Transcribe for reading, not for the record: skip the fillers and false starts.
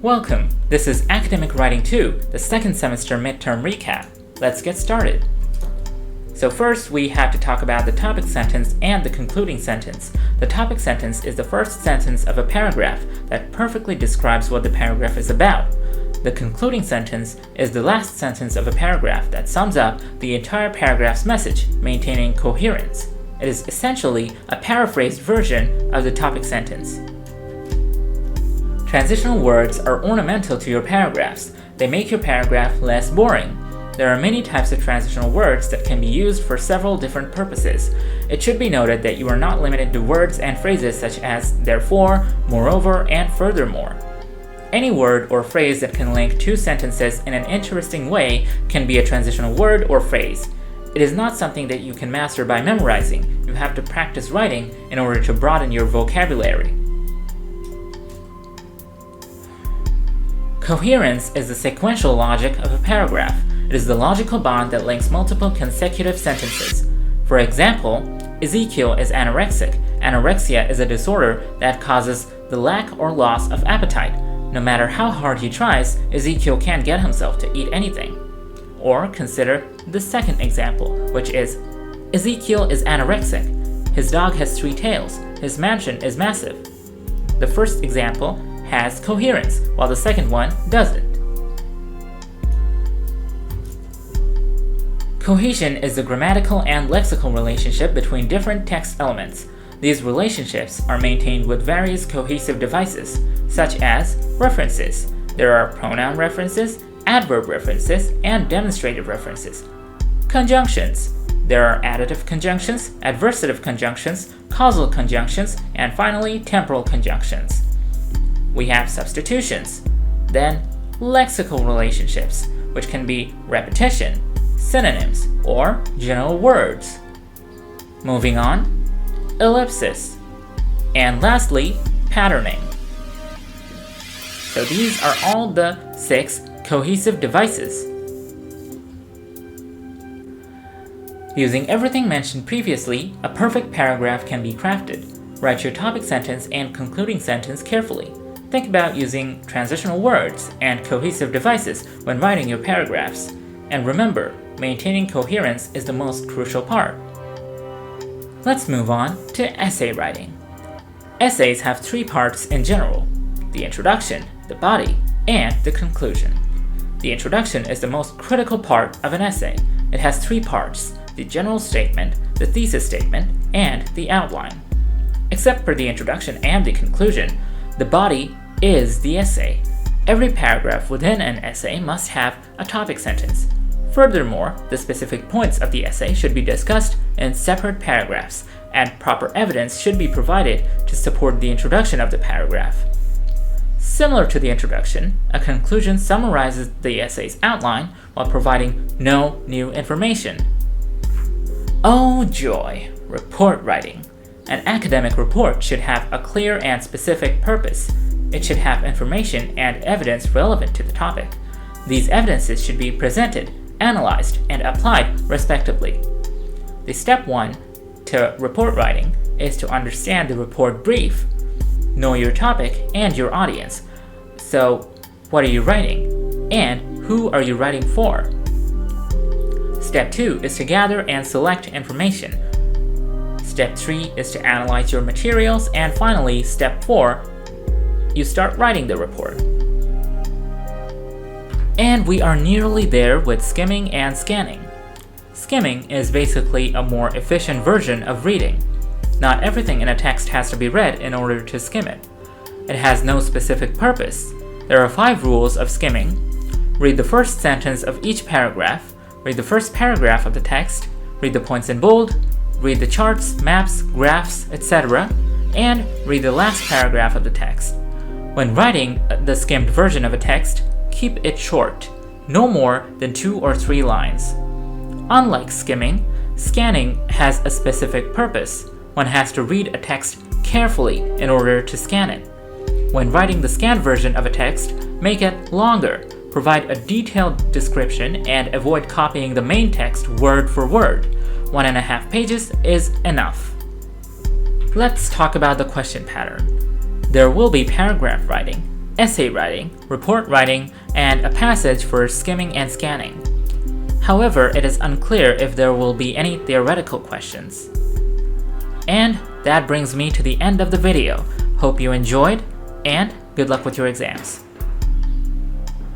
Welcome! This is Academic Writing 2, the second semester midterm recap. Let's get started. So first, we have to talk about the topic sentence and the concluding sentence. The topic sentence is the first sentence of a paragraph that perfectly describes what the paragraph is about. The concluding sentence is the last sentence of a paragraph that sums up the entire paragraph's message, maintaining coherence. It is essentially a paraphrased version of the topic sentence. Transitional words are ornamental to your paragraphs. They make your paragraph less boring. There are many types of transitional words that can be used for several different purposes. It should be noted that you are not limited to words and phrases such as therefore, moreover, and furthermore. Any word or phrase that can link two sentences in an interesting way can be a transitional word or phrase. It is not something that you can master by memorizing. You have to practice writing in order to broaden your vocabulary. Coherence is the sequential logic of a paragraph. It is the logical bond that links multiple consecutive sentences. For example, Ezekiel is anorexic. Anorexia is a disorder that causes the lack or loss of appetite. No matter how hard he tries, Ezekiel can't get himself to eat anything. Or consider the second example, which is Ezekiel is anorexic. His dog has 3 tails. His mansion is massive. The first example has coherence, while the second one doesn't. Cohesion is the grammatical and lexical relationship between different text elements. These relationships are maintained with various cohesive devices, such as references. There are pronoun references, adverb references, and demonstrative references. Conjunctions. There are additive conjunctions, adversative conjunctions, causal conjunctions, and finally temporal conjunctions. We have substitutions, then lexical relationships, which can be repetition, synonyms, or general words. Moving on, ellipsis, and lastly, patterning. So these are all the 6 cohesive devices. Using everything mentioned previously, a perfect paragraph can be crafted. Write your topic sentence and concluding sentence carefully. Think about using transitional words and cohesive devices when writing your paragraphs. And remember, maintaining coherence is the most crucial part. Let's move on to essay writing. Essays have 3 parts in general: the introduction, the body, and the conclusion. The introduction is the most critical part of an essay. It has 3 parts: the general statement, the thesis statement, and the outline. Except for the introduction and the conclusion, the body is the essay. Every paragraph within an essay must have a topic sentence. Furthermore, the specific points of the essay should be discussed in separate paragraphs, and proper evidence should be provided to support the introduction of the paragraph. Similar to the introduction, a conclusion summarizes the essay's outline while providing no new information. Oh joy! Report writing. An academic report should have a clear and specific purpose. It should have information and evidence relevant to the topic. These evidences should be presented, analyzed, and applied respectively. The step 1 to report writing is to understand the report brief. Know your topic and your audience. So, what are you writing? And who are you writing for? Step 2 is to gather and select information. Step 3 is to analyze your materials, and finally, step 4, you start writing the report. And we are nearly there with skimming and scanning. Skimming is basically a more efficient version of reading. Not everything in a text has to be read in order to skim it. It has no specific purpose. There are 5 rules of skimming. Read the first sentence of each paragraph, read the first paragraph of the text, read the points in bold, read the charts, maps, graphs, etc., and read the last paragraph of the text. When writing the skimmed version of a text, keep it short, no more than 2 or 3 lines. Unlike skimming, scanning has a specific purpose. One has to read a text carefully in order to scan it. When writing the scanned version of a text, make it longer, provide a detailed description, and avoid copying the main text word for word. 1.5 pages is enough. Let's talk about the question pattern. There will be paragraph writing, essay writing, report writing, and a passage for skimming and scanning. However, it is unclear if there will be any theoretical questions. And that brings me to the end of the video. Hope you enjoyed, and good luck with your exams.